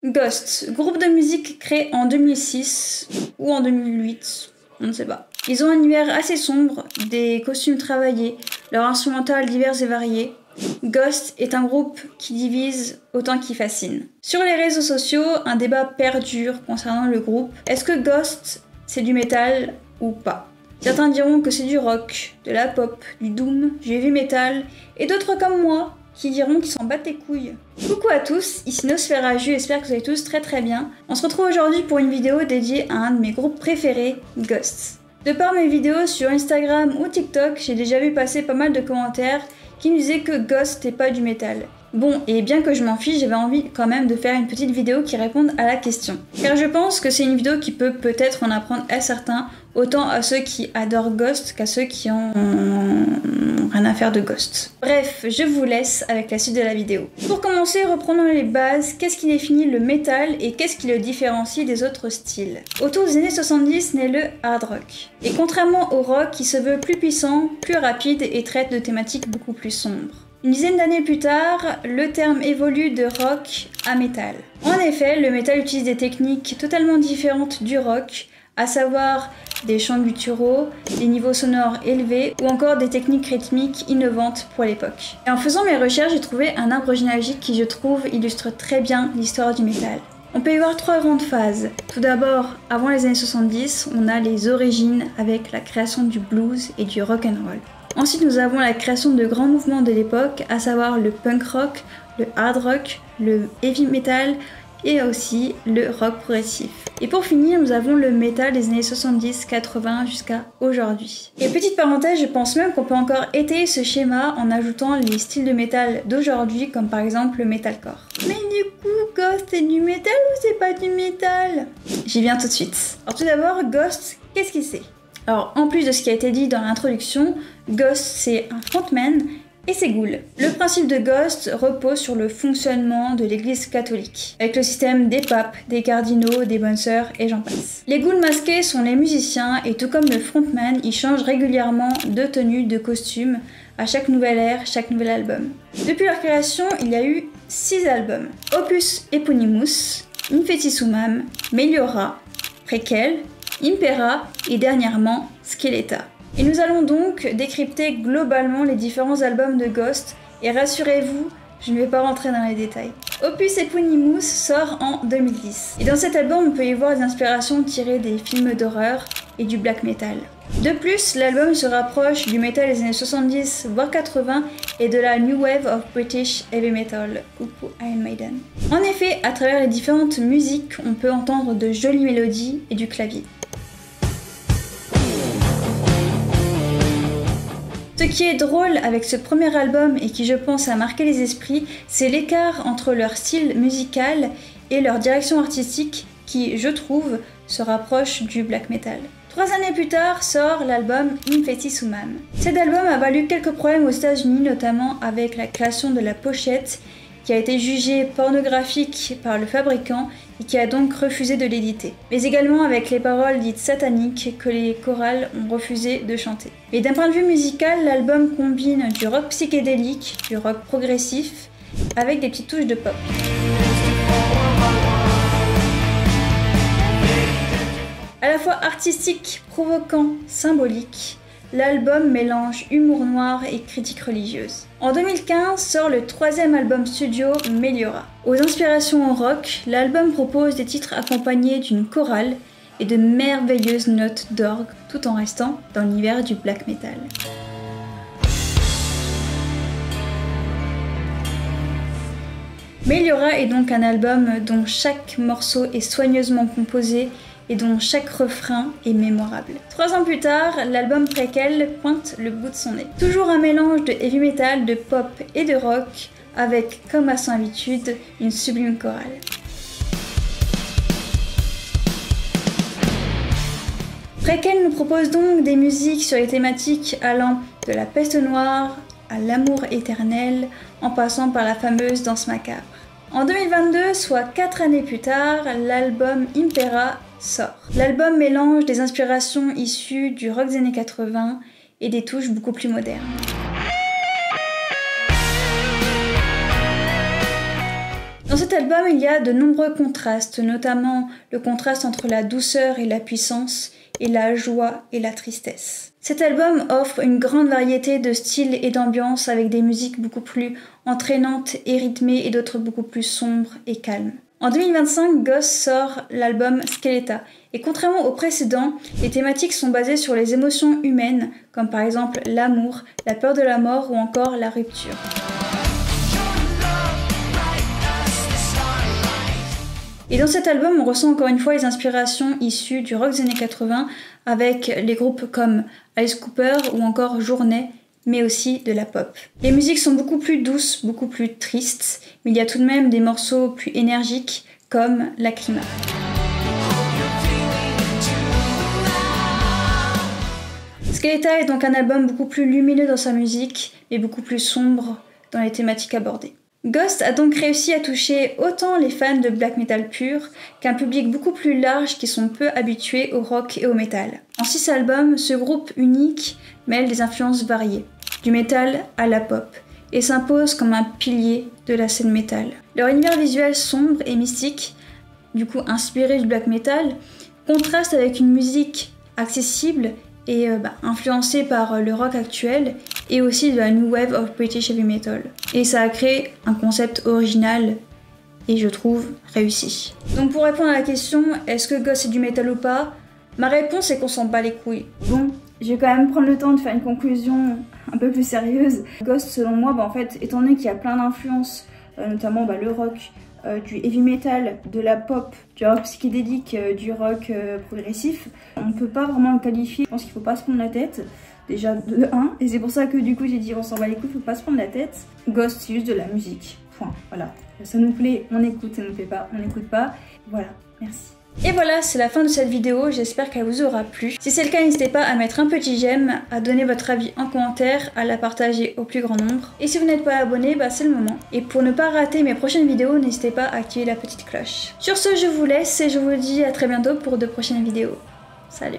Ghost, groupe de musique créé en 2006 ou en 2008, on ne sait pas. Ils ont un univers assez sombre, des costumes travaillés, leur instrumental divers et variés. Ghost est un groupe qui divise autant qu'il fascine. Sur les réseaux sociaux, un débat perdure concernant le groupe. Est-ce que Ghost, c'est du métal ou pas? Certains diront que c'est du rock, de la pop, du doom, du heavy metal, et d'autres comme moi qui diront qu'ils s'en battent les couilles. Coucou à tous, ici Nosferaju, j'espère que vous allez tous très bien. On se retrouve aujourd'hui pour une vidéo dédiée à un de mes groupes préférés, Ghost. De par mes vidéos sur Instagram ou TikTok, j'ai déjà vu passer pas mal de commentaires qui me disaient que Ghost n'est pas du métal. Bon, et bien que je m'en fiche, j'avais envie quand même de faire une petite vidéo qui réponde à la question. Car je pense que c'est une vidéo qui peut peut-être en apprendre à certains, autant à ceux qui adorent Ghost qu'à ceux qui ont rien à faire de Ghost. Bref, je vous laisse avec la suite de la vidéo. Pour commencer, reprenons les bases. Qu'est-ce qui définit le métal et qu'est-ce qui le différencie des autres styles? Autour des années 70 naît le hard rock. Et contrairement au rock qui se veut plus puissant, plus rapide et traite de thématiques beaucoup plus sombres. Une dizaine d'années plus tard, le terme évolue de rock à métal. En effet, le métal utilise des techniques totalement différentes du rock, à savoir des chants gutturaux, des niveaux sonores élevés ou encore des techniques rythmiques innovantes pour l'époque. Et en faisant mes recherches, j'ai trouvé un arbre généalogique qui, je trouve, illustre très bien l'histoire du métal. On peut y voir trois grandes phases. Tout d'abord, avant les années 70, on a les origines avec la création du blues et du rock and roll. Ensuite, nous avons la création de grands mouvements de l'époque, à savoir le punk rock, le hard rock, le heavy metal et aussi le rock progressif. Et pour finir, nous avons le métal des années 70-80 jusqu'à aujourd'hui. Et petite parenthèse, je pense même qu'on peut encore étayer ce schéma en ajoutant les styles de métal d'aujourd'hui, comme par exemple le metalcore. Mais du coup, Ghost c'est du métal ou c'est pas du métal? J'y viens tout de suite. Alors tout d'abord, Ghost, qu'est-ce que c'est? Alors, en plus de ce qui a été dit dans l'introduction, Ghost, c'est un frontman et ses ghouls. Le principe de Ghost repose sur le fonctionnement de l'église catholique, avec le système des papes, des cardinaux, des bonnes sœurs et j'en passe. Les ghouls masqués sont les musiciens et tout comme le frontman, ils changent régulièrement de tenue, de costume, à chaque nouvelle ère, chaque nouvel album. Depuis leur création, il y a eu 6 albums. Opus Eponymus, Infeti Sumam, Meliora, Prequel, Impera et dernièrement Skeleta. Et nous allons donc décrypter globalement les différents albums de Ghost et rassurez-vous, je ne vais pas rentrer dans les détails. Opus Eponymus sort en 2010 et dans cet album on peut y voir des inspirations tirées des films d'horreur et du black metal. De plus, l'album se rapproche du metal des années 70 voire 80 et de la New Wave of British Heavy Metal, coucou Iron Maiden. En effet, à travers les différentes musiques, on peut entendre de jolies mélodies et du clavier. Ce qui est drôle avec ce premier album et qui je pense a marqué les esprits, c'est l'écart entre leur style musical et leur direction artistique qui, je trouve, se rapproche du black metal. 3 années plus tard sort l'album Infeti Sumam. Cet album a valu quelques problèmes aux États-Unis, notamment avec la création de la pochette qui a été jugée pornographique par le fabricant et qui a donc refusé de l'éditer. Mais également avec les paroles dites sataniques que les chorales ont refusé de chanter. Et d'un point de vue musical, l'album combine du rock psychédélique, du rock progressif, avec des petites touches de pop. À la fois artistique, provoquant, symbolique, l'album mélange humour noir et critique religieuse. En 2015 sort le 3e album studio Meliora. Aux inspirations rock, l'album propose des titres accompagnés d'une chorale et de merveilleuses notes d'orgue tout en restant dans l'univers du black metal. Meliora est donc un album dont chaque morceau est soigneusement composé et dont chaque refrain est mémorable. 3 ans plus tard, l'album Prequel pointe le bout de son nez. Toujours un mélange de heavy metal, de pop et de rock, avec, comme à son habitude, une sublime chorale. Prequel nous propose donc des musiques sur les thématiques allant de la peste noire à l'amour éternel, en passant par la fameuse danse macabre. En 2022, soit 4 années plus tard, l'album Impera sort. L'album mélange des inspirations issues du rock des années 80 et des touches beaucoup plus modernes. Dans cet album, il y a de nombreux contrastes, notamment le contraste entre la douceur et la puissance, et la joie et la tristesse. Cet album offre une grande variété de styles et d'ambiances avec des musiques beaucoup plus entraînantes et rythmées et d'autres beaucoup plus sombres et calmes. En 2025, Ghost sort l'album Skeleta, et contrairement au précédent, les thématiques sont basées sur les émotions humaines, comme par exemple l'amour, la peur de la mort ou encore la rupture. Et dans cet album, on ressent encore une fois les inspirations issues du rock des années 80 avec les groupes comme Alice Cooper ou encore Journey, mais aussi de la pop. Les musiques sont beaucoup plus douces, beaucoup plus tristes, mais il y a tout de même des morceaux plus énergiques comme Lacrima. Skeleta est donc un album beaucoup plus lumineux dans sa musique, mais beaucoup plus sombre dans les thématiques abordées. Ghost a donc réussi à toucher autant les fans de black metal pur qu'un public beaucoup plus large qui sont peu habitués au rock et au metal. En 6 albums, ce groupe unique mêle des influences variées, du metal à la pop, et s'impose comme un pilier de la scène metal. Leur univers visuel sombre et mystique, du coup inspiré du black metal, contraste avec une musique accessible et influencée par le rock actuel et aussi de la New Wave of British Heavy Metal. Et ça a créé un concept original et je trouve réussi. Donc pour répondre à la question, est-ce que Ghost c'est du métal ou pas? Ma réponse est qu'on s'en bat les couilles. Bon, je vais quand même prendre le temps de faire une conclusion un peu plus sérieuse. Ghost selon moi, en fait, étant donné qu'il y a plein d'influences, notamment le rock, du heavy metal, de la pop, du rock psychédélique, du rock progressif, on ne peut pas vraiment le qualifier. Je pense qu'il faut pas se prendre la tête, déjà de 1, et c'est pour ça que du coup j'ai dit on s'en bat les couilles, faut pas se prendre la tête. Ghost c'est juste de la musique, point, voilà. Ça nous plaît, on écoute, ça nous plaît pas, on n'écoute pas, voilà, merci. Et voilà, c'est la fin de cette vidéo, j'espère qu'elle vous aura plu. Si c'est le cas, n'hésitez pas à mettre un petit j'aime, à donner votre avis en commentaire, à la partager au plus grand nombre. Et si vous n'êtes pas abonné, c'est le moment. Et pour ne pas rater mes prochaines vidéos, n'hésitez pas à activer la petite cloche. Sur ce, je vous laisse et je vous dis à très bientôt pour de prochaines vidéos. Salut!